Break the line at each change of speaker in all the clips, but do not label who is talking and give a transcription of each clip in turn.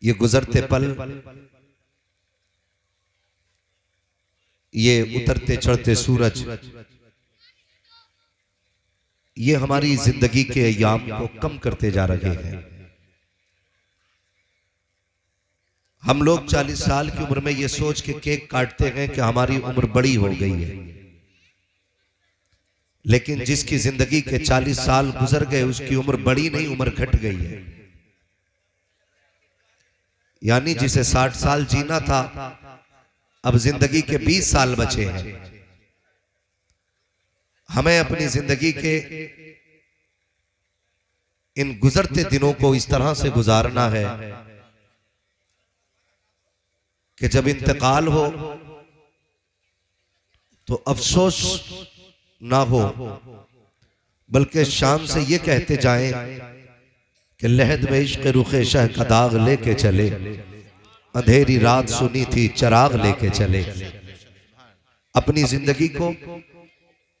ये गुजरते पल, ये उतरते चढ़ते सूरज, ये हमारी जिंदगी के अय्याम को कम करते जा रहे हैं। हम लोग 40 साल की उम्र में ये सोच के केक काटते हैं कि हमारी उम्र बड़ी हो गई है, लेकिन जिसकी जिंदगी के 40 साल गुजर गए उसकी उम्र बड़ी नहीं, उम्र घट गई है। यानी जिसे 60 साल जीना था, अब जिंदगी के 20 साल बचे हैं। हमें अपनी जिंदगी के इन गुजरते दिनों को इस तरह से गुजारना है कि जब इंतकाल हो तो अफसोस ना हो, बल्कि शान से ये कहते जाएं कि लहद में इश्क़ रुखे शह का दाग लेके चले, अंधेरी रात सुनी थी चराग लेके चले। अपनी जिंदगी को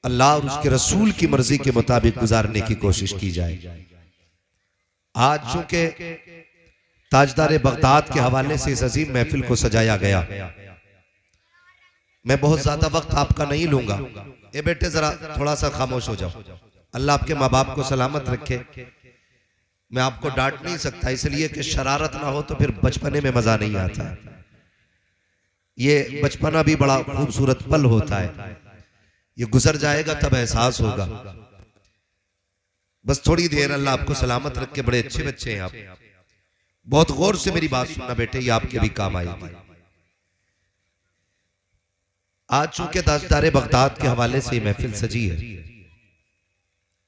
अल्लाह और उसके रसूल की मर्जी के मुताबिक गुजारने की कोशिश की जाए। आज चूंकि ताजदार बगदाद के हवाले से इस अजीम महफिल को सजाया गया, मैं बहुत ज्यादा वक्त आपका नहीं लूंगा। ए बेटे जरा थोड़ा सा खामोश हो जाओ, अल्लाह आपके माँ बाप को सलामत रखे। मैं आपको डांट नहीं सकता, इसलिए कि शरारत ना हो तो फिर बचपने में मजा नहीं आता। ये बचपना भी बड़ा खूबसूरत पल होता है, ये गुजर जाएगा तब एहसास होगा। बस थोड़ी देर, अल्लाह आपको सलामत रख के। बड़े अच्छे बच्चे हैं आप, बहुत गौर से मेरी बात सुनना बेटे, ये आपके भी काम आएगी। आज चूंकि ताजदार बगदाद के हवाले से महफिल सजी है,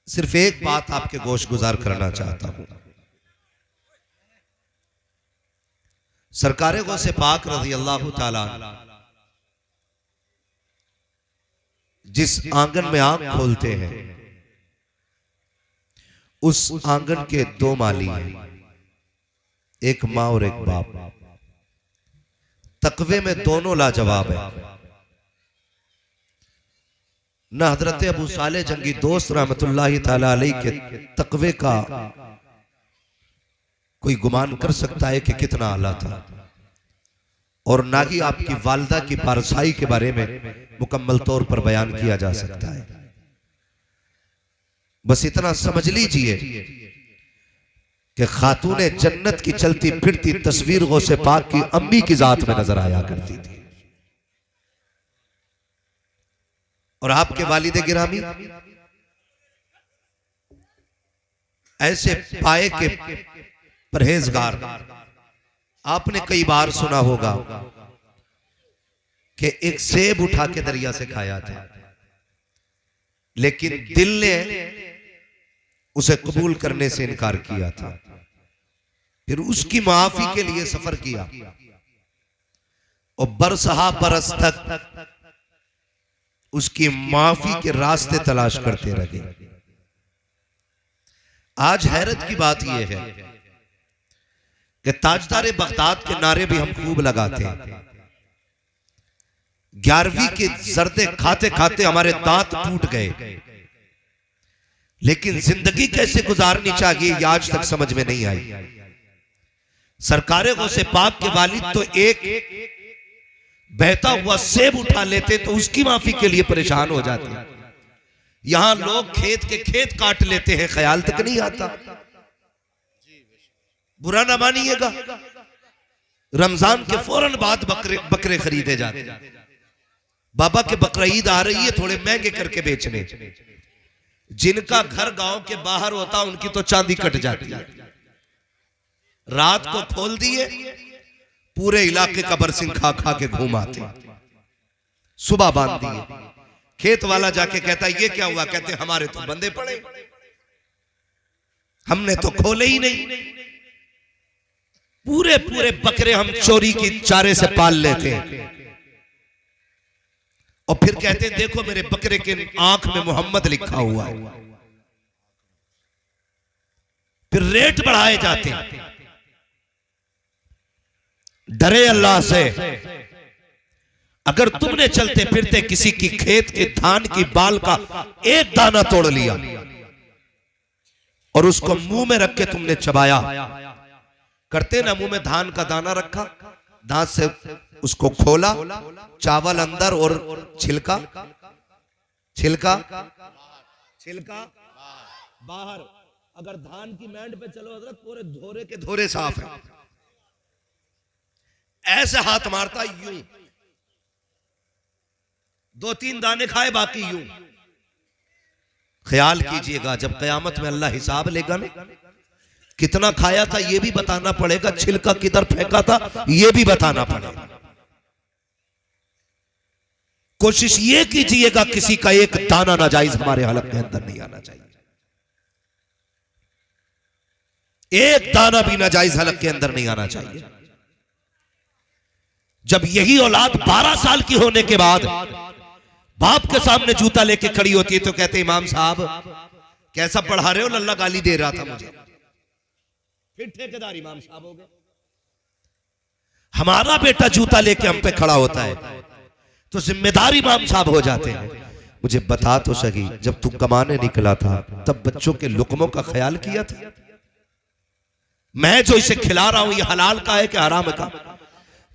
सिर्फ एक बात आपके गोश गुजार करना चाहता हूं। सरकारे गौसे पाक रज़ी अल्लाह ताला जिस आंगन में आंख खोलते हैं, उस आंगन के दो माली हैं, एक माँ और एक बाप। तकवे में दोनों लाजवाब है। न हजरत अबू साले जंगी दोस्त रहमतुल्लाहि ताला अलैहि के तकवे का कोई गुमान कर सकता है कि कितना आला था, और ना ही आपकी वालिदा की पारसाई के बारे में मुकम्मल तौर पर बयान किया जा सकता है। बस इतना समझ लीजिए कि खातूने जन्नत की चलती फिरती तस्वीर गौसे पाक की अम्मी की जात में नजर आया करती थी। और आपके वालिद गिरामी ऐसे पाए के परहेजगार, आपने कई बार सुना होगा कि एक सेब उठा के दरिया से खाया था, लेकिन दिल ने उसे कबूल करने से इनकार किया था। फिर उसकी माफी के लिए सफर किया और बरसहा बरस तक उसकी माफी के रास्ते तलाश करते रहे। आज हैरत की बात यह है कि ताजदार बगदाद के नारे भी हम खूब लगाते हैं। 11वीं के जर्दे खाते खाते हमारे दांत टूट गए, लेकिन जिंदगी कैसे गुजारनी चाहिए ये आज तक समझ में नहीं आई। सरकारे गौसे पाक के वालिद तो एक बहता हुआ सेब उठा लेते तो उसकी माफी के लिए परेशान हो जाते। यहां लोग खेत के खेत काट लेते हैं, ख्याल तक नहीं आता। बुरा ना मानिएगा, रमजान के फौरन बाद बकरे खरीदे जाते। बाबा के बकरा ईद आ रही है, थोड़े महंगे करके बेचने। जिनका घर गांव के बाहर होता उनकी तो चांदी कट जाती है। रात को खोल दिए, पूरे इलाके का बरसिंग खा खा के घूम आते। सुबह बांध दिए, खेत वाला जाके कहता ये क्या हुआ? कहते हमारे तो बंदे पड़े, हमने तो खोले ही नहीं। पूरे पूरे बकरे हम चोरी की चारे से पाल लेते हैं और फिर कहते हैं देखो मेरे बकरे के आंख में मोहम्मद लिखा हुआ है। फिर रेट बढ़ाए जाते हैं। डरे अल्लाह से, अगर तुमने चलते फिरते किसी की खेत के धान की बाल का एक दाना तोड़ लिया और उसको मुंह में रख के तुमने चबाया, करते ना, मुंह में धान का दाना रखा, दांत से उसको खोला, चावल अंदर और छिलका छिलका छिलका बाहर। अगर धान की मैंड पे चलो हजरत, पूरे धोरे के धोरे साफ है। ऐसे हाथ मारता यूं, 2-3 दाने खाए, बाकी यूं। ख्याल कीजिएगा जब कयामत में अल्लाह हिसाब लेगा ना, कितना खाया था यह भी बताना पड़ेगा, छिलका किधर फेंका था यह भी बताना पड़ेगा। कोशिश ये कीजिएगा किसी का एक दाना नाजायज हमारे हलक के अंदर नहीं आना चाहिए, एक दाना भी नाजायज हलक के अंदर नहीं आना चाहिए। जब यही औलाद 12 साल की होने के बाद बाप के सामने जूता लेके खड़ी होती है तो कहते इमाम साहब कैसा पढ़ा रहे हो, लल्ला गाली दे रहा था मुझे। फिर ठेकेदार इमाम साहब हो गए। हमारा बेटा जूता लेके हम पे खड़ा होता है तो जिम्मेदार इमाम साहब हो जाते हैं। मुझे बता तो सही, जब तू कमाने निकला था तब बच्चों के लुकमों का ख्याल किया था? मैं जो इसे खिला रहा हूं ये हलाल का है कि हराम का?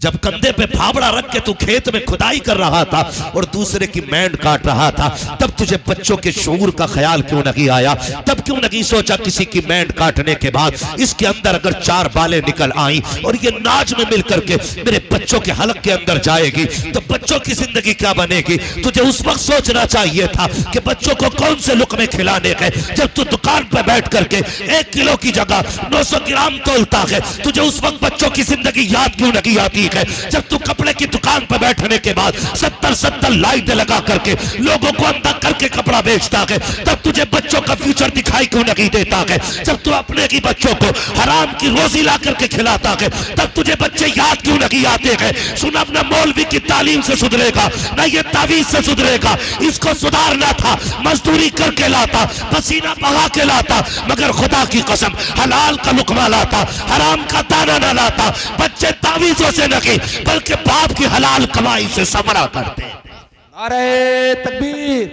जब कंधे पे फावड़ा रख के तू खेत में खुदाई कर रहा था और दूसरे की मैंड काट रहा था, तब तुझे बच्चों के शऊर का ख्याल क्यों नहीं आया? तब क्यों नहीं सोचा किसी की मैंड काटने के बाद इसके अंदर अगर 4 बालें निकल आई और ये नाज में मिल करके मेरे बच्चों के हलक के अंदर जाएगी तो बच्चों की जिंदगी क्या बनेगी? तुझे उस वक्त सोचना चाहिए था कि बच्चों को कौन से लुकमे खिलाने के। जब तू दुकान पर बैठ करके 1 किलो की जगह 900 ग्राम तोलता है, तुझे उस वक्त बच्चों की जिंदगी याद क्यों नहीं आती है? जब तू कपड़े की दुकान पर बैठने के बाद 70 लाइटें लगा करके लोगों को अंधा करके कपड़ा बेचता है, तब तुझे बच्चों का फ्यूचर दिखाई क्यों नहीं देता है? जब तू अपने की बच्चों को हराम की रोजी ला करके खिलाता है, तब तुझे बच्चे याद क्यों नहीं आते हैं? सुन, अपना मौलवी की तालीम से सुधरेगा ना, ये तावीज से सुधरेगा। इसको सुधारना था, मजदूरी करके लाता, पसीना बहा के लाता, मगर खुदा की कसम हलाल का लुकमा लाता, हराम का दाना न लाता। बच्चे तावीजों से नहीं बल्कि बाप की हलाल कमाई से समरा करते।
नारे तकबीर,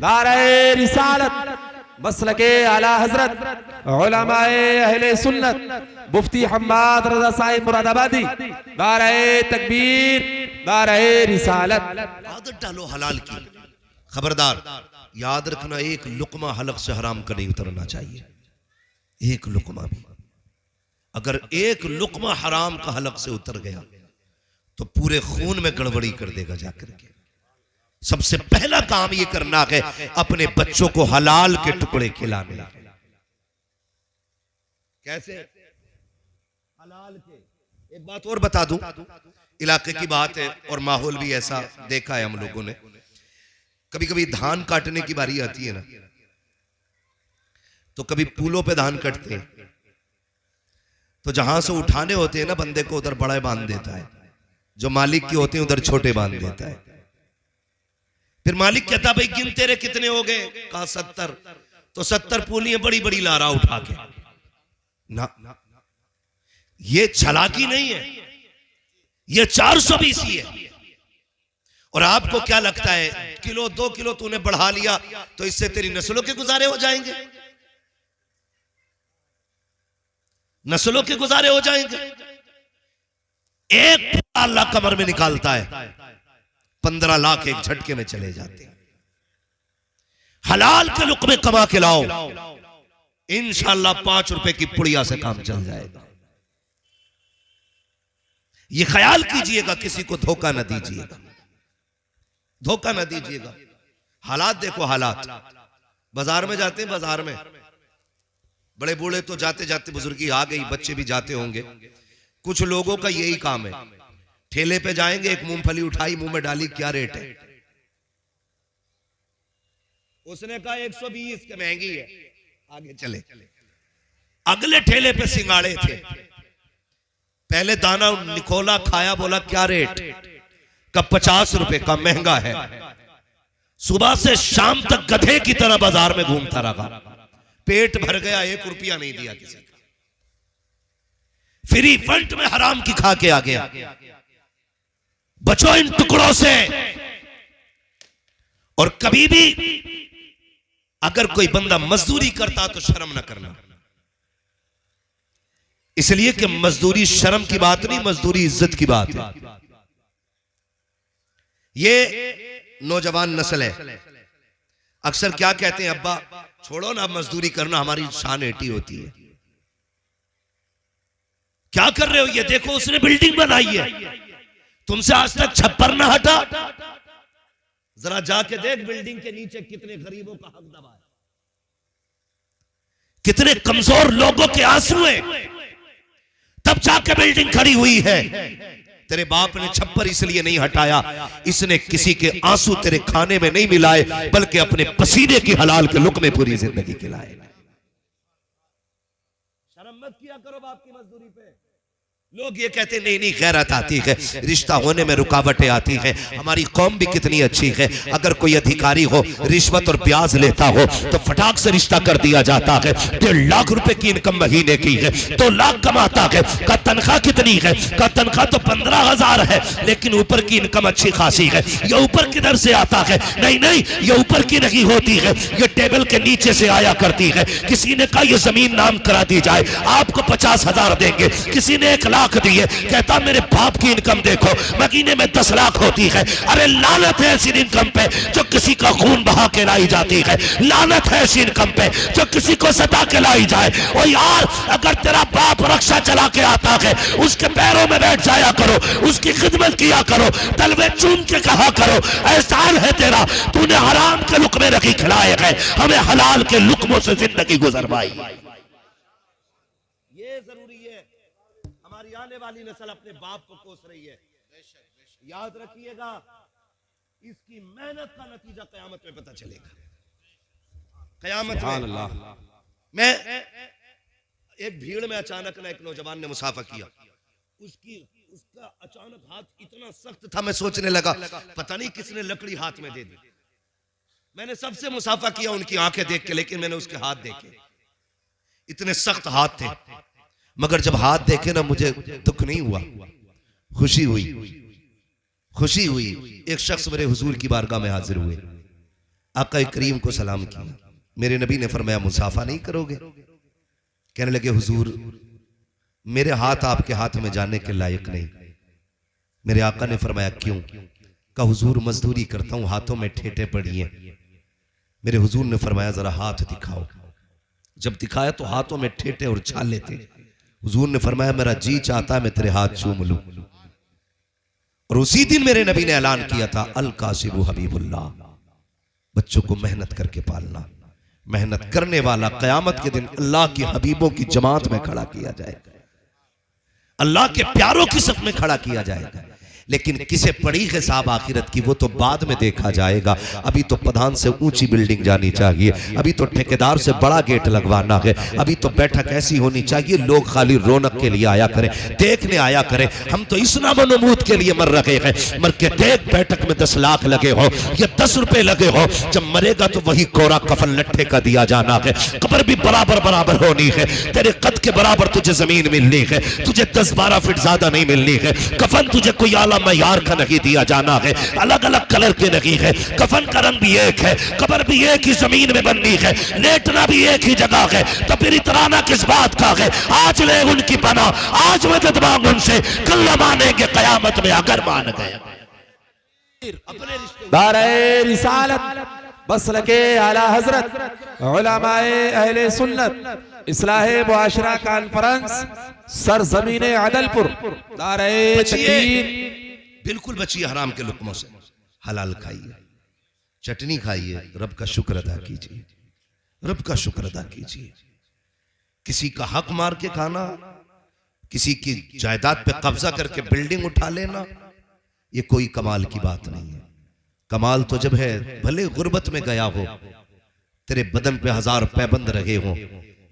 नारे रिसालत, मसलके आला हजरत उलमाए अहले सुन्नत मुफ्ती हम्माद रजा साहिब मुरादाबादी। नारे तकबीर, नारे रिसालत।
आदत डालो हलाल की, खबरदार याद रखना एक लुकमा हलक से हराम का नहीं उतरना चाहिए। एक लुकमा भी, अगर एक लुकमा हराम का हलक से उतर गया तो पूरे खून में गड़बड़ी कर देगा जाकर के। सबसे पहला काम ये करना है अपने बच्चों को हलाल के टुकड़े खिलाने। कैसे? हलाल के। एक बात और बता दूं, इलाके की बात है और माहौल भी ऐसा देखा है हम लोगों ने। कभी कभी धान काटने की बारी आती है ना, तो कभी पुलों पे धान कटते हैं, तो जहां से उठाने होते हैं ना बंदे को, उधर बड़ा बांध देता है, जो मालिक के होते हैं उधर छोटे बांध देता है। फिर मालिक कहता भाई गिन तेरे कितने हो गए? कहा 70। तो 70 पूलियां बड़ी बड़ी ला रहा उठा के ना, ये चालाकी नहीं है, ये 420 ही है। और आपको क्या लगता है किलो 2 किलो तूने बढ़ा लिया तो इससे तेरी नस्लों के गुजारे हो जाएंगे? नस्लों के गुजारे हो जाएंगे? एक अल्लाह कमर में निकालता है, 15 लाख एक झटके में चले जाते हैं। हलाल के लुक़मे कमा के लाओ, इंशाअल्लाह 5 रुपए की पुड़िया से काम चल जाएगा। ये ख्याल कीजिएगा, किसी को धोखा न दीजिएगा, धोखा न दीजिएगा। हालात देखो, हालात बाजार में जाते हैं, बाजार में बड़े बूढ़े तो जाते जाते बुजुर्गी आ गई, बच्चे भी जाते होंगे। कुछ लोगों का यही काम है, ठेले पे जाएंगे, एक मूंगफली उठाई मुंह में डाली, क्या रेट है? उसने कहा 120 के, महंगी है, आगे चले। अगले ठेले पे सिंगाड़े थे, पहले दाना निकोला, खाया, बोला क्या रेट? का 50 रुपए का, महंगा है। सुबह से शाम तक गधे की तरह बाजार में घूमता रहा, पेट भर गया, 1 रुपया नहीं दिया किसी का। फ्री फंड में हराम की खा के आ गया। बचो इन टुकड़ों से। और कभी भी अगर कोई बंदा मजदूरी करता तो शर्म न करना। इसलिए कि मजदूरी शर्म की बात नहीं, मजदूरी इज्जत की बात है। ये नौजवान नस्ल है, अक्सर क्या कहते हैं, अब्बा छोड़ो ना मजदूरी करना, हमारी शान एटी होती है। क्या कर रहे हो, ये देखो उसने बिल्डिंग बनाई है, तुमसे आज तक छप्पर ना हटा। जरा जाके देख बिल्डिंग के नीचे कितने गरीबों का हक दबा है, कितने कमजोर लोगों के आंसू हैं, तब जाके बिल्डिंग खड़ी हुई है। तेरे बाप ने छप्पर इसलिए नहीं हटाया, इसने किसी के आंसू तेरे खाने में नहीं मिलाए, बल्कि अपने पसीने की हलाल के लुक़्मे पूरी जिंदगी खिलाए। शर्म मत किया करो बाप की मजदूरी पे। लोग ये कहते नहीं नहीं गैरत आती है, रिश्ता होने में रुकावटें आती हैं। हमारी कौम भी कितनी अच्छी है, अगर कोई अधिकारी हो रिश्वत और ब्याज लेता हो तो फटाक से रिश्ता कर दिया जाता है। 1.5 लाख रुपए की इनकम महीने की है, 2 लाख कमाता है, का तनख्वाह कितनी है, का तनख्वाह तो 15,000 है, लेकिन ऊपर की इनकम अच्छी खासी है। ये ऊपर किधर से आता है, नहीं नहीं ये ऊपर की नहीं होती है, ये टेबल के नीचे से आया करती है। किसी ने कहा ये जमीन नाम करा दी जाए, आपको 50,000 देंगे, किसी ने 1 लाख दिए, कहता मेरे बाप की इनकम देखो महीने में 10 लाख होती है। अरे लानत है ऐसी इनकम पे जो किसी का खून बहा के लाई जाती है, लानत है ऐसी इनकम पे जो किसी को सता के लाई जाए। और यार अगर तेरा बाप रक्षा चला के आता है, उसके पैरों में बैठ जाया करो, उसकी खिदमत किया करो, तलवे चूम के कहा करो एहसान है तेरा, तूने हराम के लुक़्मे रखी खिलाए हैं, हमें हलाल के लुक़्मों से जिंदगी गुजरवाई। ये जरूरी है, हमारी आने वाली नस्ल अपने बाप को कोस रही है। याद रखिएगा, इसकी मेहनत का नतीजा कयामत में पता चलेगा। कयामत में मैं एक भीड़ में अचानक ना एक नौजवान ने मुसाफा किया, उसका अचानक हाथ इतना सख्त था, मैं सोचने लगा पता नहीं किसने लकड़ी हाथ में दे दी। मैंने सबसे मुसाफा किया उनकी आंखें देख के, लेकिन मैंने उसके हाथ देखे, इतने सख्त हाथ थे। मगर जब हाथ देखे ना मुझे दुख नहीं हुआ, खुशी हुई, खुशी हुई। एक शख्स मेरे हुजूर की बारगाह में हाजिर हुए, आका करीम को सलाम किया। मेरे नबी ने फरमाया मुसाफा नहीं करोगे? कहने लगे हुजूर मेरे हाथ आपके हाथ में जाने के लायक नहीं। मेरे आका ने फरमाया क्यों? कहा हुजूर मजदूरी करता हूं, हाथों में ठेठे पड़ी हैं। मेरे हुजूर ने फरमाया जरा हाथ दिखाओ। जब दिखाया तो हाथों में ठेठे और छाले थे। हुजूर ने फरमाया मेरा जी चाहता है मैं तेरे हाथ चूम लूं। और उसी दिन मेरे नबी ने ऐलान किया था अल कासिबु हबीबुल्लाह, बच्चों को मेहनत करके पालना। मेहनत करने वाला कयामत के दिन अल्लाह की हबीबों की जमात में खड़ा किया जाएगा, अल्लाह के प्यारों की सफ में खड़ा किया जाएगा। लेकिन किसे पड़ी है साहब आखिरत की, वो तो बाद में देखा जाएगा। अभी तो प्रधान से ऊंची बिल्डिंग जानी चाहिए, अभी तो ठेकेदार से बड़ा गेट लगवाना है, अभी तो बैठक ऐसी होनी चाहिए लोग खाली रौनक के लिए आया करें, देखने आया करें। हम तो इस नामनमूद के लिए मर रहे हैं, मर के देख बैठक में 10 लाख लगे हो या 10 रुपए लगे हो, जब मरेगा तो वही कोरा कफन लट्ठे का दिया जाना है। कब्र भी बराबर बराबर होनी है, तेरे कद के बराबर तुझे जमीन मिलनी है, तुझे 10-12 फीट ज्यादा नहीं मिलनी है। कफन तुझे कोई आला मयार का नहीं दिया जाना है, अलग अलग कलर के नहीं है। कफन का रंग भी एक है, कब्र भी एक ही जमीन में बननी है, लेटना भी एक ही जगह है। तो फिर इतराना किस बात का है? आज ले उनकी पना, आज मदद मांग उनसे, कल न मानेंगे कयामत में अगर मान गए।
दारे रिसालत मसलके आला हजरत उलमाए अहले सुन्नत इस्लाहे मुआशरा कॉन्फ्रेंस सरजमीने अदलपुर दारे तकबीर।
बिल्कुल बचिए हराम के लुक़्मों से, हलाल खाइए, चटनी खाइए, रब का शुक्र अदा कीजिए, रब का शुक्र अदा कीजिए। किसी का हक मार के खाना, किसी की जायदाद पे कब्जा करके बिल्डिंग उठा लेना, ये कोई कमाल की बात नहीं है। कमाल तो जब है भले गुर्बत में गया हो, तेरे बदन पे 1000 पैबंद रहे हो,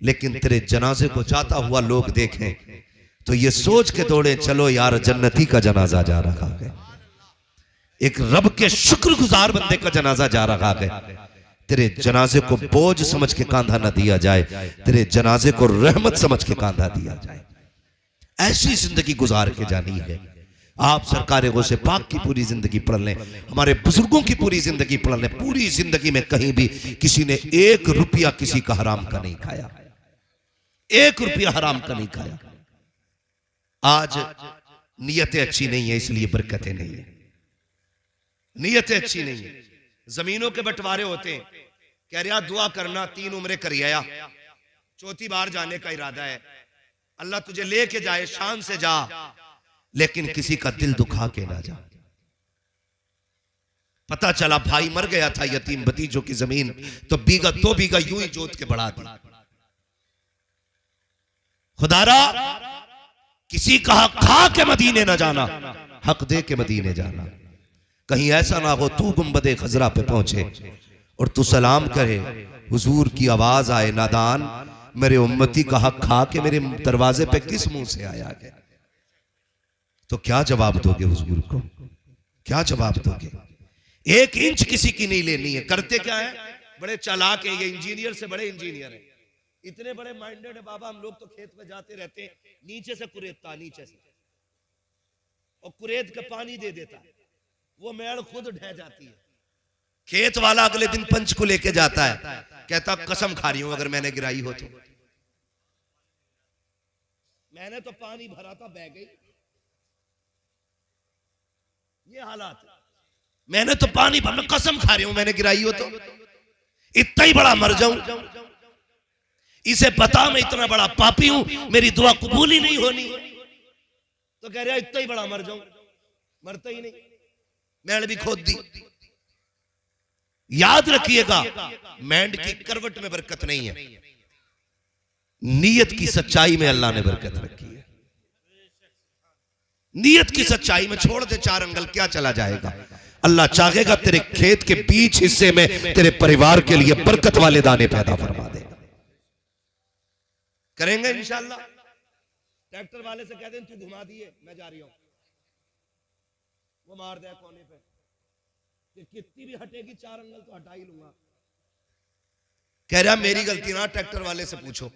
लेकिन तेरे जनाजे को जाता हुआ लोग देखें तो ये सोच के दौड़े चलो यार जन्नती का जनाजा जा रहा है, एक रब के शुक्रगुजार बंदे का जनाजा जा रहा है। तेरे जनाजे को बोझ समझ के कांधा न दिया जाए, तेरे जनाजे को रहमत समझ के कांधा दिया जाए। ऐसी जिंदगी गुजार के जानी है। आप सरकार गौसे पाक की पूरी जिंदगी पढ़ लें, हमारे बुजुर्गों की पूरी जिंदगी पढ़ लें, पूरी जिंदगी में कहीं भी किसी ने 1 रुपया किसी का हराम का नहीं खाया, 1 रुपया हराम का नहीं खाया। आज नीयतें अच्छी नहीं है, इसलिए बरकतें नहीं है। नीयतें अच्छी नहीं है। जमीनों के बंटवारे होते हैं, कह रहा दुआ करना 3 उम्रें करिया, 4थी बार जाने का इरादा है, अल्लाह तुझे लेके जाए, शान से जा, लेकिन किसी का दिल दुखा के ना जा। पता चला भाई मर गया था, यतीम भतीजों की जमीन तो बीघा 2 बीघा यूं ही जोत के बढ़ा दी। खुदारा किसी का हक खा के मदीने ना जाना, हक दे के मदीने जाना। कहीं ऐसा ना हो तू गुंबदे खजरा पे पहुंचे और तू सलाम करे, हुजूर की आवाज आए, नादान मेरे उम्मती का हक खा के मेरे दरवाजे पे किस मुंह से आया गया। तो क्या जवाब दोगे हुजूर को, क्या जवाब दोगे? 1 इंच किसी की नहीं लेनी है। करते क्या है, बड़े चालाक है, ये इंजीनियर से बड़े इंजीनियर है, इतने बड़े माइंडेड है बाबा। हम लोग तो खेत में जाते रहते हैं, नीचे से कुरेदता, नीचे से, और कुरेद के पानी दे देता है, वो मेड़ खुद ढह जाती है। खेत वाला अगले दिन पंच को लेके जाता है, कहता कसम खा रही हूं अगर मैंने गिराई हो तो, मैंने तो पानी भरा था बह गई। ये हालात, मैंने तो पानी भरा, कसम खा रही हूं मैंने गिराई हो तो, इतना ही बड़ा मर जाऊं, इसे पता मैं इतना बड़ा पापी हूं, मेरी दुआ कबूल ही नहीं होनी, तो कह रहा इतना ही बड़ा मर जाऊं, मरता ही नहीं, मैंने भी खोद दी। याद रखिएगा, मैंड की करवट में बरकत नहीं है, नीयत की सच्चाई में अल्लाह ने बरकत रखी है। नीयत की सच्चाई में छोड़ दे 4 अंगल, क्या चला जाएगा। अल्लाह चाहेगा तेरे खेत के बीच हिस्से में तेरे परिवार के लिए बरकत वाले दाने पैदा फरमा देगा। करेंगे इंशाअल्लाह। ट्रैक्टर वाले से कह दें तू घुमा दिए, मैं जा रही हूं, वो मार दे कोने पे, कितनी भी हटेगी 4 अंगल तो हटा ही लूंगा। कह रहा मेरी गलती ना, ट्रैक्टर वाले से पूछो।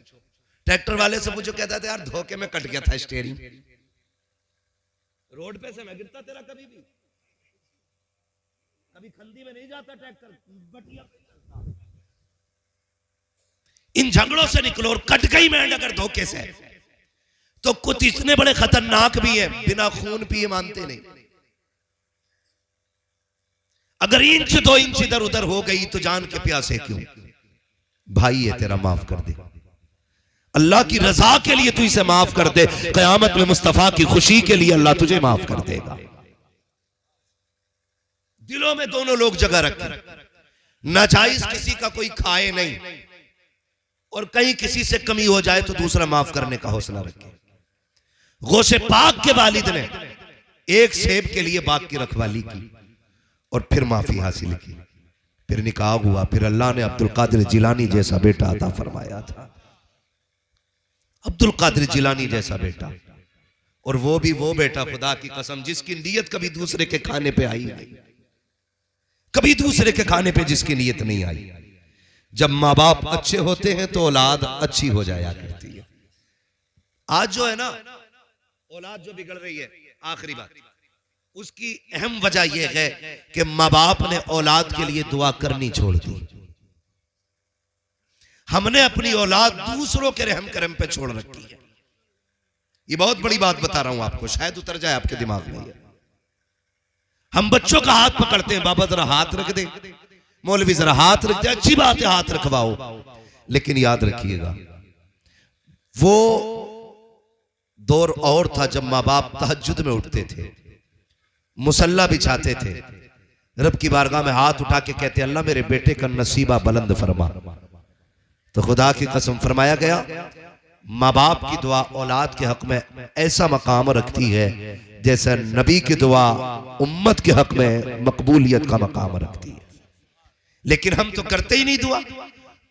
ट्रैक्टर वाले से पूछो, कहता था यार धोखे में कट गया था स्टीयरिंग, रोड पे से मैं गिरता तेरा कभी भी, कभी खंदी में नहीं जाता ट्रैक्टर, बटिया पे चलता। इन झगड़ों से निकलो, और कट गई मैंड अगर धोखे से, तो कुछ इतने बड़े खतरनाक भी है, बिना खून पिए मानते नहीं। अगर 1-2 इंच इधर उधर हो गई तो जान के प्यासे क्यों, भाई है तेरा, माफ कर दे, अल्लाह की रजा के लिए तू इसे माफ कर दे, कयामत में मुस्तफा की खुशी के लिए अल्लाह तुझे माफ कर देगा। दिलों में दोनों लोग जगह रखें, नाजायज किसी का कोई खाए नहीं, और कहीं किसी से कमी हो जाए तो दूसरा माफ करने का हौसला रखे। गौसे पाक के वालिद ने एक सेब के लिए बाग की रखवाली की और फिर माफी हासिल की, फिर निकाह हुआ, फिर अल्लाह ने अब्दुल कादिर जिलानी जैसा बेटा अता फरमाया था। अब्दुल कादिर जिलानी जैसा बेटा, और वो भी वो बेटा खुदा की कसम जिसकी नीयत कभी दूसरे के खाने पे आई नहीं, कभी दूसरे के खाने पे जिसकी नीयत नहीं आई। जब माँ बाप अच्छे होते हैं तो औलाद अच्छी हो जाया करती है। आज जो है ना औलाद जो बिगड़ रही है, आखिरी बात, उसकी अहम वजह यह है कि माँ बाप ने औलाद के लिए दुआ करनी छोड़ दी। हमने अपनी औलाद दूसरों के रहम करम पे छोड़ रखी है। ये बहुत बड़ी बात बता रहा हूं आपको, शायद उतर जाए आपके दिमाग में। हम बच्चों का हाथ पकड़ते हैं, बाबा जरा हाथ रख दे, मौलवी जरा हाथ रख दे, अच्छी बात है हाथ रखवाओ, लेकिन याद रखिएगा वो दौर और था जब माँ बाप तहज्जुद में उठते थे, मुसल्ला बिछाते थे, रब की बारगाह में हाथ उठा के कहते अल्लाह मेरे बेटे का नसीबा बुलंद फरमा। तो खुदा की कसम फरमाया गया, माँ बाप की दुआ औलाद के हक में ऐसा मकाम रखती है जैसा नबी की दुआ उम्मत के हक में मकबूलियत का मकाम रखती है। लेकिन हम तो करते ही नहीं दुआ।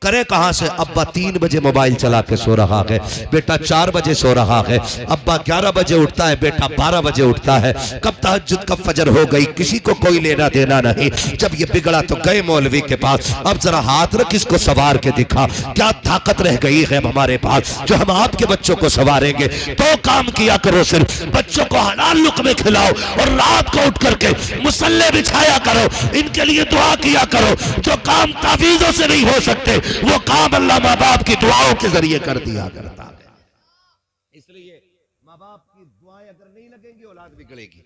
करे कहां से? अब्बा 3 बजे मोबाइल चला के सो रहा है, बेटा 4 बजे सो रहा है, अब्बा 11 बजे उठता है, बेटा 12 बजे उठता है, कब तहज्जुद कब फजर हो गई किसी को कोई लेना देना नहीं। जब ये बिगड़ा तो गए मौलवी के पास, अब जरा हाथ रख इसको सवार के दिखा, क्या ताकत रह गई है हमारे पास जो हम आपके बच्चों को सवारेंगे। तो काम किया करो, सिर्फ बच्चों को हलाल लुक़मे खिलाओ और रात को उठ करके मुसल्ले बिछाया करो, इनके लिए दुआ किया करो। जो काम तावीज़ों से नहीं हो सकते वो काम अल्लाह माँ बाप की दुआओं के जरिए कर दिया करता है। इसलिए माँ बाप की दुआ अगर नहीं लगेंगी औलाद बिगड़ेगी।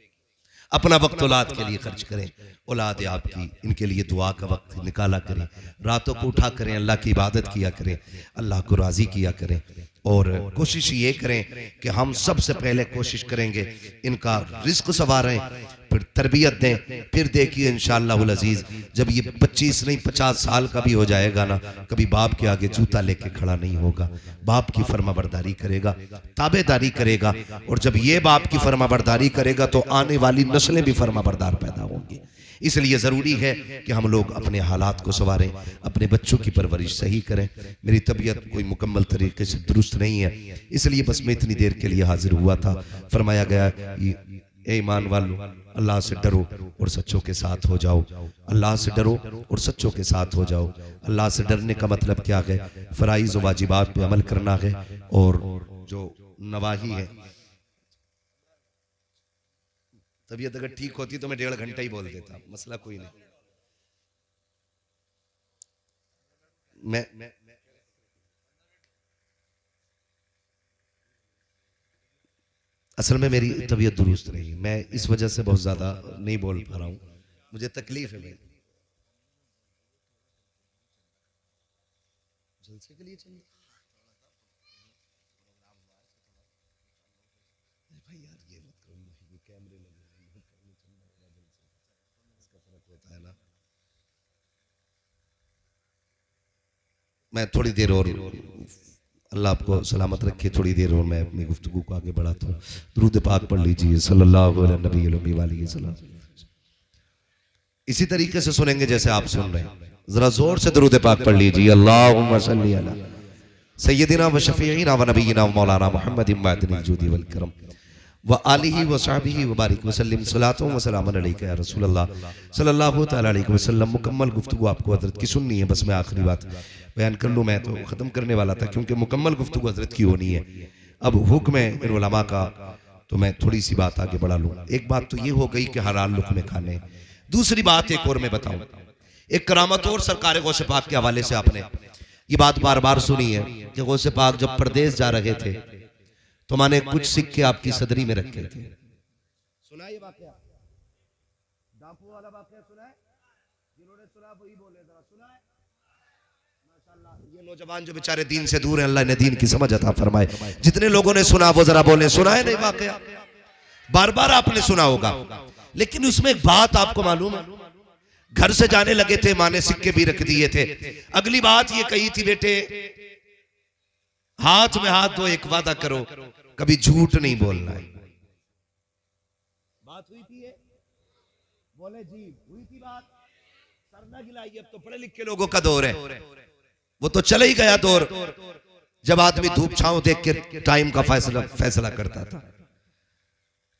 अपना वक्त औलाद के लिए खर्च करें, औलाद आपकी, इनके लिए दुआ का वक्त निकाला करें, रातों को उठा करें, अल्लाह की इबादत किया करें, अल्लाह को राजी किया करें। और कोशिश ये करें कि हम सबसे पहले कोशिश करेंगे इनका रिस्क संवारें, फिर तरबियत दें, फिर देखिए इंशाअल्लाहुल अजीज जब ये 25 नहीं 50 साल का भी हो जाएगा ना, कभी बाप के आगे जूता लेके खड़ा नहीं होगा, बाप की फर्माबरदारी करेगा, ताबेदारी करेगा। और जब ये बाप की फर्माबरदारी करेगा तो आने वाली नस्लें भी फर्माबरदार पैदा होंगी। इसलिए ज़रूरी है कि हम लोग अपने हालात को संवारें, अपने बच्चों की परवरिश सही करें। मेरी तबीयत कोई मुकम्मल तरीके से दुरुस्त नहीं है, इसलिए बस मैं इतनी देर के लिए हाजिर हुआ था। फरमाया गया ए ईमान वालों, अल्लाह से डरो और सच्चों के साथ हो जाओ, अल्लाह से डरो और सच्चों के साथ हो जाओ। अल्लाह से डरने का मतलब क्या है? फराइज़ व वाजिबात पे अमल करना है, और जो नवाही है। तबीयत अगर ठीक होती तो मैं 1.5 घंटा ही बोल देता, मसला कोई नहीं। मैं असल में मेरी तबीयत दुरुस्त नहीं, मैं इस वजह से बहुत ज्यादा नहीं बोल पा रहा हूं, मुझे तकलीफ है। भाई जलसे के लिए चलिए भाई यार, ये मत करो, कैमरे लगे इसका फर्क होता है ना। मैं थोड़ी देर और, अल्लाह आपको सलामत रखे, थोड़ी देर और मैं अपनी गुफ्तगू को आगे बढ़ाता हूँ। दुरूद पाक पढ़ लीजिए सल्लल्लाहु अलैहि वसल्लम। इसी तरीके से सुनेंगे जैसे आप सुन रहे हैं, जरा जोर से दुरूद पाक पढ़ लीजिए। अल्लाहुम्मा सल्ली अला सय्यदिना व शफीईना व नबीना व मौलाना मुहम्मदिन मअदिनिल जुदी वल करम व आलिहि व सहबिहि व बारिक व सल्लिम सलातो व सलामन अलैका या रसूलल्लाह सल्लल्लाहु तआला अलैहि वसल्लम। मुकम्मल गुफ्तगू आपको हजरत की सुननी है, बस मैं आखिरी बात बयान कर लूँ। मैं तो ख़त्म करने वाला था क्योंकि मुकम्मल गुफ्तगू हजरत की होनी है। अब हुक्म है इन उलमा का, तो मैं थोड़ी सी बात आगे बढ़ा लूँ। एक बात तो ये हो गई कि हलाल लुक़्मे खाने। दूसरी बात एक और मैं बताऊँ, एक करामत और सरकार गौसे पाक के हवाले से आपने ये बात बार बार सुनी है कि गौसे पाक जब परदेश जा रहे थे तो माने कुछ सिक्के आपकी सदरी में रखे थे। सुना ये वाकया, डाकू वाला वाकया सुना है? जिन्होंने सुना वही बोले, जरा सुना है? माशाअल्लाह, ये नौजवान जो बेचारे दीन से दूर हैं, अल्लाह ने दीन की समझ अता फरमाए। जितने लोगों ने सुना वो जरा बोले सुना है? नहीं वाकया बार बार आपने सुना होगा, लेकिन उसमें एक बात आपको मालूम है, घर से जाने लगे थे, माँ ने सिक्के भी रख दिए थे। अगली बात ये कही थी, बेटे हाथ में हाथ दो, एक वादा करो कभी झूठ नहीं बोलना है। बात हुई थी? बोले जी हुई थी बात, सर ना गिलाइए। अब तो पढ़े लिखे लोगों का दौर है, वो तो चले ही गया दौर जब आदमी धूप छांव देख के टाइम का फैसला करता था।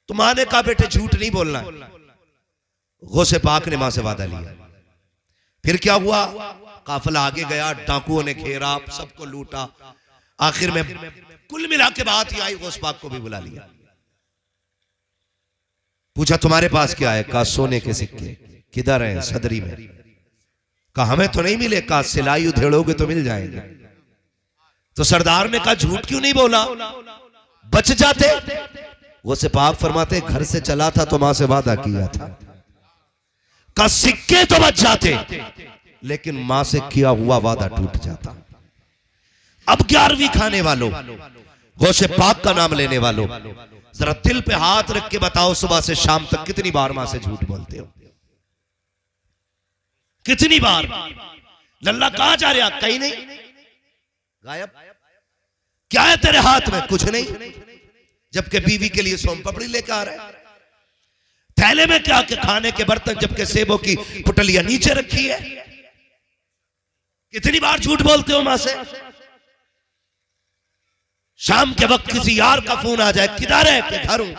तो माँ ने कहा बेटे झूठ नहीं बोलना है। गौसे पाक ने मां से वादा लिया। फिर क्या हुआ? काफिला आगे गया, डाकुओं ने घेरा, सबको लूटा। आखिर में कुल मिला के बात ही आई, गौस पाक को भी बुला लिया। पूछा तुम्हारे पास क्या है? कहा सोने के सिक्के। किधर हैं? सदरी में। कहा हमें तो नहीं मिले। कहा सिलाई उधेड़ोगे तो मिल जाएंगे। तो सरदार ने कहा झूठ क्यों नहीं बोला, बच जाते। वो से पाक फरमाते घर से चला था तो मां से वादा किया था, का सिक्के तो बच जाते लेकिन मां से किया हुआ वादा टूट जाता। अब 11वीं खाने वालों, गौसे पाक का नाम लेने वालों, जरा दिल पे हाथ रख के बताओ सुबह से शाम तक कितनी बार मां से झूठ बोलते हो? कितनी बार? लल्ला कहां जा रहा? कहीं नहीं, गायब। क्या है तेरे हाथ में? कुछ नहीं। जबकि बीवी के लिए सोम पापड़ी लेकर आ रहा है। थैले में क्या के खाने के बर्तन, जबकि सेबों की पुटलियां नीचे रखी है। कितनी बार झूठ बोलते हो मां से? शाम के वक्त किसी यार का फोन आ जाए, किधर है? कि घर हूं।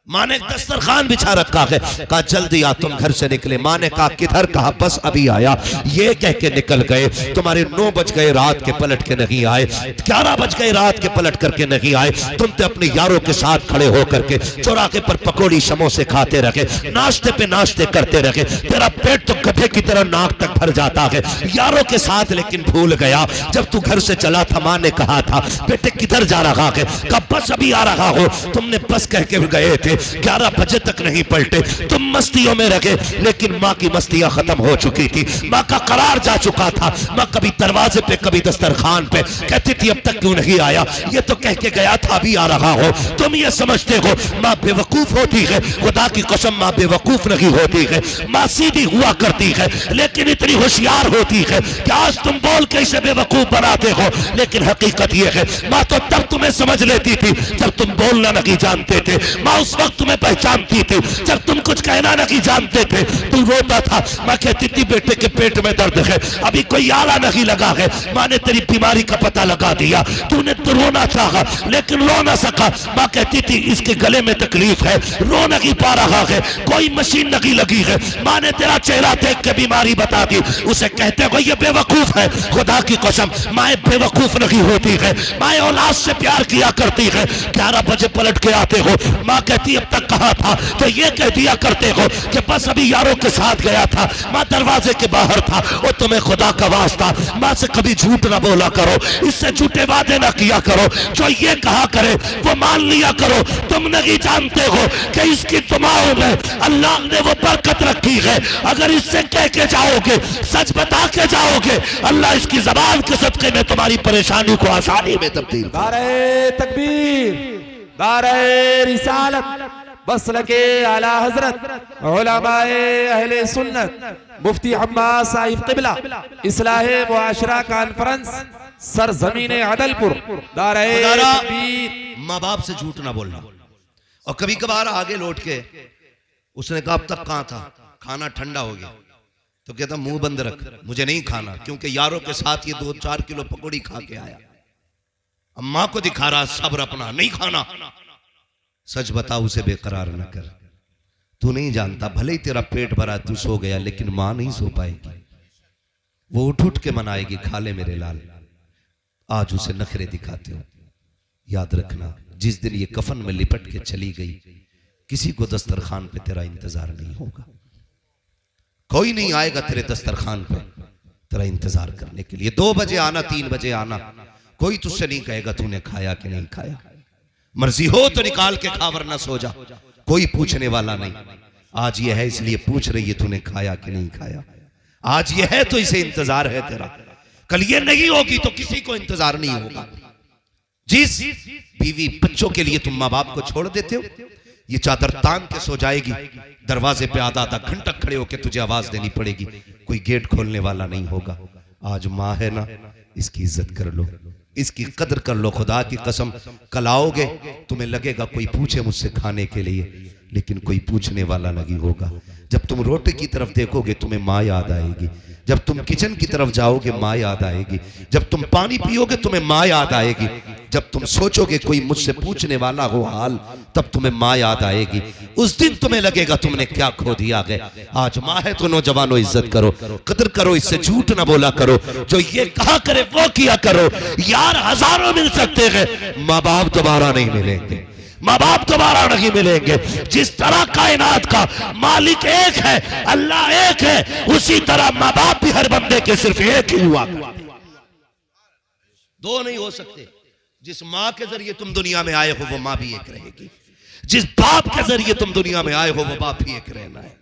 माँ ने दस्तरखान बिछा रखा है, कहा जल्दी आ तुम घर से निकले। माँ ने कहा किधर? कहा बस अभी आया। ये कह के निकल गए। तुम्हारे 9 बज गए रात के, पलट के नहीं आए। 11 बज गए रात के, पलट करके नहीं आए। तुम तो अपने यारों के साथ खड़े होकर के चौराहे पर पकौड़ी समोसे खाते रहे, नाश्ते पे नाश्ते करते रहे। तेरा पेट तो गधे की तरह नाक तक भर जाता है यारों के साथ, लेकिन भूल गया जब तू घर से चला था माँ ने कहा था बेटे किधर जा रहा है? कहा बस अभी आ रहा हो। तुमने बस कह के गए थे, 11 बजे तक नहीं पलटे। तुम मस्तियों में रखे, लेकिन माँ की मस्तियां खत्म हो चुकी थी। माँ का करार जा चुका था। माँ कभी दरवाजे पे कभी दस्तरखान पे कहती थी अब तक क्यों नहीं आया? ये तो कह के गया था अभी आ रहा हो। तुम ये समझते हो माँ बेवकूफ होती है? खुदा की कसम माँ बेवकूफ नहीं होती है। माँ सीधी हुआ करती है, लेकिन इतनी होशियार होती है कि आज तुम बोल के इसे बेवकूफ बनाते हो, लेकिन हकीकत यह है माँ तो तब तुम्हें समझ लेती थी जब तुम बोलना नहीं जानते थे। माँ उस वक्त तुम्हें पहचानती थी जब तुम कुछ कहना नहीं जानते थे। तू रोता था, माँ कहती थी बेटे के पेट में दर्द है, अभी कोई आला नहीं लगा है। माँ ने तेरी बीमारी का पता लगा दिया। तूने तो रोना चाहा लेकिन रो ना सका। माँ कहती थी इसके गले में तकलीफ है, रो नहीं पा रहा है, कोई मशीन नहीं लगी है। माँ ने तेरा चेहरा देख के बीमारी बता दी। उसे कहते हो ये बेवकूफ है। खुदा की कसम माए बेवकूफ नहीं होती है। माए औलाद से प्यार किया करती है। 11 बजे पलट के आते हो, माँ कहती अब तक कहा था, तो ये कह दिया करते हो कि बस अभी यारों के साथ गया था, माँ दरवाजे के बाहर था। और तुम्हें खुदा का वास्ता माँ से कभी झूठ ना बोला करो, इससे झूठे वादे ना किया करो। जो ये कहा करे वो मान लिया करो। तुम नहीं जानते हो कि इसकी दुआओं में अल्लाह ने वो बरकत रखी है। अगर इससे कह के जाओगे, सच बता के जाओगे, अल्लाह इसकी जबान के सदके में तुम्हारी परेशानी को आसानी में तब्दील।
नारे तकबीर, नारे रिसालत, बसलके आला हजरत उलमाए अहले सुन्नत मुफ्ती अब्बास साहिब क़िबला इस्लाहे मुआशरा कॉन्फ्रेंस सरजमीन अदलपुर। नारे तकबीर।
माँ बाप से झूठ ना बोलना। और कभी कभार आगे लौट के उसने कहा अब तक कहां था? खाना ठंडा हो गया। तो कहता मुंह बंद रख, मुझे नहीं खाना, क्योंकि यारों के साथ ये 2-4 किलो पकौड़ी खा के आया। अब माँ को दिखा रहा सब्र अपना, नहीं खाना। सच बता उसे बेकरार न कर। तू नहीं जानता भले ही तेरा पेट भरा तू सो गया, लेकिन मां नहीं सो पाएगी। वो उठ उठ के मनाएगी, खा ले मेरे लाल। आज उसे नखरे दिखाते हो। याद रखना जिस दिन ये कफन में लिपट के चली गई, किसी को दस्तरखान पे तेरा इंतजार नहीं होगा। कोई नहीं आएगा तेरे दस्तरखान पे तेरा इंतजार करने के लिए। 2 बजे आना, 3 बजे आना, कोई तुझसे नहीं कहेगा तूने खाया कि नहीं खाया। मर्जी हो तो निकाल के खा, वरना सो जा, कोई पूछने वाला नहीं। आज ये है इसलिए पूछ रही है तूने खाया कि नहीं खाया। आज ये है तो इसे इंतजार है तेरा। कल ये नहीं होगी तो किसी को इंतजार नहीं होगा। जिस बीवी बच्चों के लिए तुम माँ बाप को छोड़ देते हो, ये चादर तान के सो जाएगी, दरवाजे पे आधा घंटा खड़े होके तुझे आवाज देनी पड़ेगी, कोई गेट खोलने वाला नहीं होगा। आज माँ है ना, इसकी इज्जत कर लो, इसकी कदर कर लो। खुदा की कसम कल आओगे तुम्हें लगेगा कोई पूछे मुझसे खाने के लिए, लेकिन कोई पूछने वाला नहीं होगा। जब तुम रोटी की तरफ देखोगे तुम्हें माँ याद आएगी। जब तुम किचन की तरफ जाओगे माँ याद आएगी। जब तुम पानी पियोगे तुम्हें माँ याद आएगी। जब तुम सोचोगे कोई मुझसे पूछने वाला हो हाल, तब तुम्हें माँ याद आएगी। उस दिन तुम्हें लगेगा तुमने क्या खो दिया है। आज माँ है तो नौजवानों इज्जत करो, कदर करो, इससे झूठ ना बोला करो। जो ये कहा करे वो किया करो। यार हजारों मिल सकते हैं, माँ बाप दोबारा नहीं मिलेंगे। माँ बाप दोबारा नहीं मिलेंगे। जिस तरह कायनात का मालिक एक है, अल्लाह एक है, उसी तरह माँ बाप भी हर बंदे के सिर्फ एक ही हुआ। 2 नहीं हो सकते। जिस माँ के जरिए तुम दुनिया में आए हो वो माँ भी एक रहेगी। जिस बाप के जरिए तुम दुनिया में आए हो वो बाप भी एक रहना है।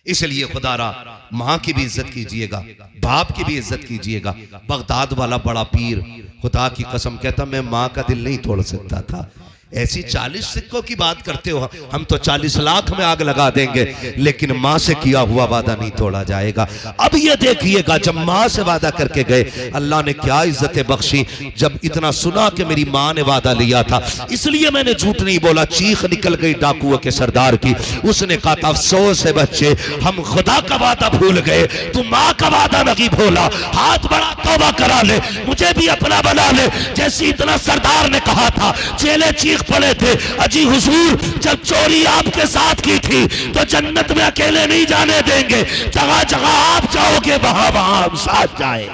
इसलिए खुदारा माँ की भी इज्जत कीजिएगा, बाप की भी इज्जत कीजिएगा। बगदाद वाला बड़ा पीर खुदा की कसम कहता मैं माँ का दिल नहीं तोड़ सकता था। ऐसी 40 सिक्कों की बात करते हो, हम तो 40 लाख में आग लगा देंगे, लेकिन माँ से किया हुआ वादा नहीं तोड़ा जाएगा। अब ये देखिएगा जब माँ से वादा करके गए, अल्लाह ने क्या इज्जतें बख्शी। जब इतना सुना कि मेरी माँ ने वादा लिया था इसलिए मैंने झूठ नहीं बोला, चीख निकल गई डाकुओं के सरदार की। उसने कहा था अफसोस है बच्चे, हम खुदा का वादा भूल गए, तू माँ का वादा नहीं भूला। हाथ बड़ा तौबा करा ले, मुझे भी अपना बना ले। जैसे इतना सरदार ने कहा था, चेले चीख चीख पड़े थे, अजी हुजूर जब चोरी आपके साथ की थी तो जन्नत में अकेले नहीं जाने देंगे, जगह जगह आप जाओगे वहां वहां हम साथ जाए।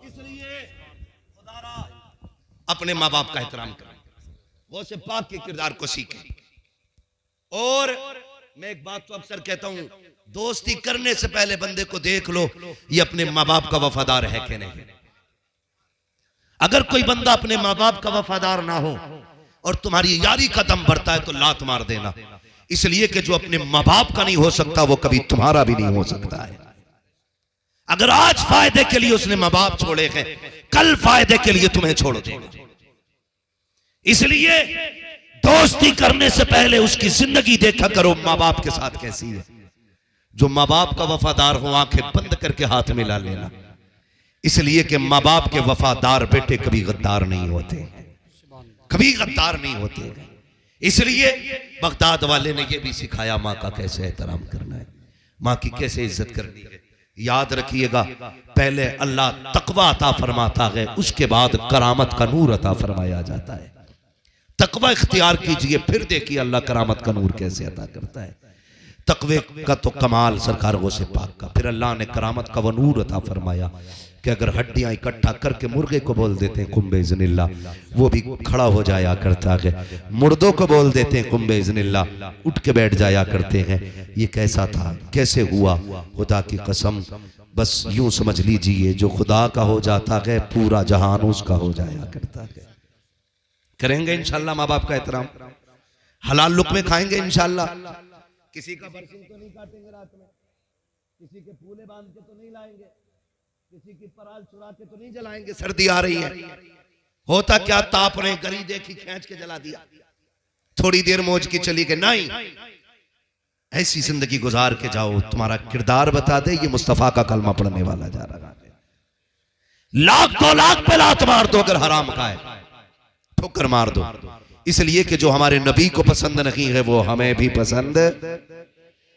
इसलिए अपने माँ बाप का एहतराम करें, वो से पाक के किरदार को सीखें। और मैं एक बात तो अक्सर कहता हूं, दोस्ती करने से पहले बंदे को देख लो ये अपने माँ बाप का वफादार है कि नहीं। अगर कोई बंदा अपने माँ बाप का वफादार ना हो और तुम्हारी यारी का दम बढ़ता है तो लात मार देना, इसलिए कि जो अपने माँ बाप का नहीं हो सकता वो कभी तुम्हारा भी नहीं हो सकता है। अगर आज फायदे के लिए उसने माँ बाप छोड़े हैं, कल फायदे के लिए तुम्हें छोड़ देगा। इसलिए दोस्ती करने से पहले उसकी जिंदगी देखा करो माँ बाप के साथ कैसी है। जो माँ बाप का वफादार हो आंखें बंद करके हाथ मिला लेना, इसलिए कि माँ बाप के वफादार बेटे कभी गद्दार नहीं होते, कभी गद्दार नहीं होते। इसलिए बगदाद वाले ने यह भी सिखाया माँ का कैसे एहतराम करना है, माँ की कैसे इज्जत करनी है। याद रखिएगा, पहले अल्लाह तकवा अता फरमाता है, उसके बाद करामत का नूर अता फरमाया जाता है। तकवा इख्तियार कीजिए, फिर देखिए अल्लाह करामत का नूर कैसे अता करता है। तकवे का तो कमाल सरकार गो से पाक का, फिर अल्लाह ने करामत का वो नूर अता फरमाया कि अगर हड्डियां इकट्ठा करके मुर्गे को बोल देते हैं कुंबे इज़्निल्ला, वो भी खड़ा हो जाया करता है। मुर्दों को बोल देते हैं कुंबे इज़्निल्ला, उठ के बैठ जाया करते हैं। ये कैसा था, कैसे हुआ, खुदा की कसम बस यूं समझ लीजिए, जो खुदा का हो जाता है पूरा जहान उसका हो जाया करता है। करेंगे इंशाल्लाह माँ बाप का एहतराम, हलाल लुक़मे खाएंगे इंशाल्लाह, किसी का बरसिंग तो नहीं काटेंगे रात में, किसी के फूले बांध के तो नहीं लाएंगे, किसी की पराल चुरा के तो नहीं जलाएंगे। सर्दी आ रही है, होता क्या ताप ने गरी देखी खींच के जला दिया, थोड़ी देर मौज की चली गई। नहीं, ऐसी जिंदगी गुजार के जाओ, तुम्हारा किरदार बता दे ये मुस्तफा का कलमा पढ़ने वाला जा रहा है। लाख 2 लाख पे लात मार दो, अगर हराम का है ठोकर मार दो, इसलिए कि जो हमारे नबी को पसंद नहीं है वो हमें भी पसंद,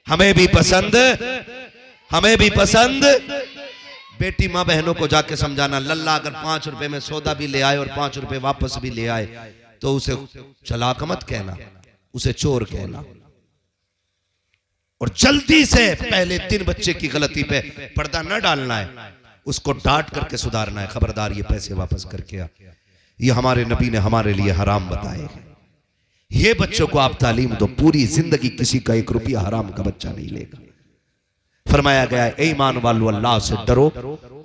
हमें भी पसंद, हमें भी पसंद। बेटी माँ बहनों को जाके समझाना, लल्ला अगर 5 रुपए में सौदा भी ले आए और 5 रुपए वापस भी ले आए तो उसे चलाक मत कहना, उसे चोर कहना। और जल्दी से पहले 3 बच्चे की गलती पे पर्दा न डालना है, उसको डांट करके सुधारना है, खबरदार ये पैसे वापस करके आ। ये हमारे नबी ने हमारे लिए हराम बताए हैं। ये बच्चों को आप तालीम दो, पूरी जिंदगी किसी का 1 रुपया हराम का बच्चा नहीं लेगा। फरमाया गया है, ए ईमान वालो अल्लाह से डरो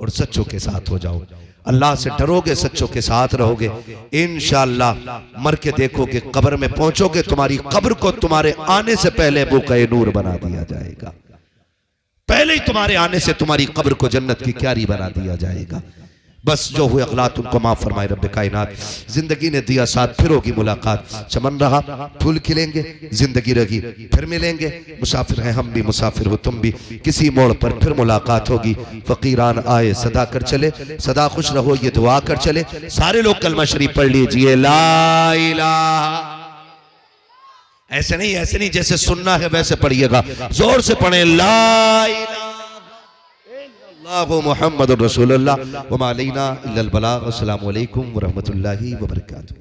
और सच्चों के साथ हो जाओ। अल्लाह से डरोगे, सच्चों के साथ रहोगे, इंशाअल्लाह मर के देखोगे, कब्र में पहुंचोगे, तुम्हारी कब्र को तुम्हारे आने से पहले बुक़े नूर बना दिया जाएगा। पहले ही तुम्हारे आने से तुम्हारी कब्र को जन्नत की क्यारी बना दिया जाएगा। बस जो हुए अगलात उनको माफ फरमाए रब्बे कायनात। जिंदगी ने दिया साथ, फिर होगी मुलाकात। चमन रहा फूल खिलेंगे, जिंदगी रही फिर मिलेंगे। मुसाफिर हैं हम भी, मुसाफिर हो तुम भी, किसी मोड़ पर फिर मुलाकात होगी। फकीरान आए सदा कर चले, सदा खुश रहो ये दुआ कर चले। सारे लोग कलमा शरीफ पढ़ लीजिए, ला इलाहा। ऐसे नहीं जैसे सुनना है वैसे पढ़िएगा, जोर से पढ़े, ला इलाहा मुहम्मद रसूलुल्लाह व मा अलैना इल्लल बलाग। अस्सलामु अलैकुम व रहमतुल्लाहि व बरकातुहू।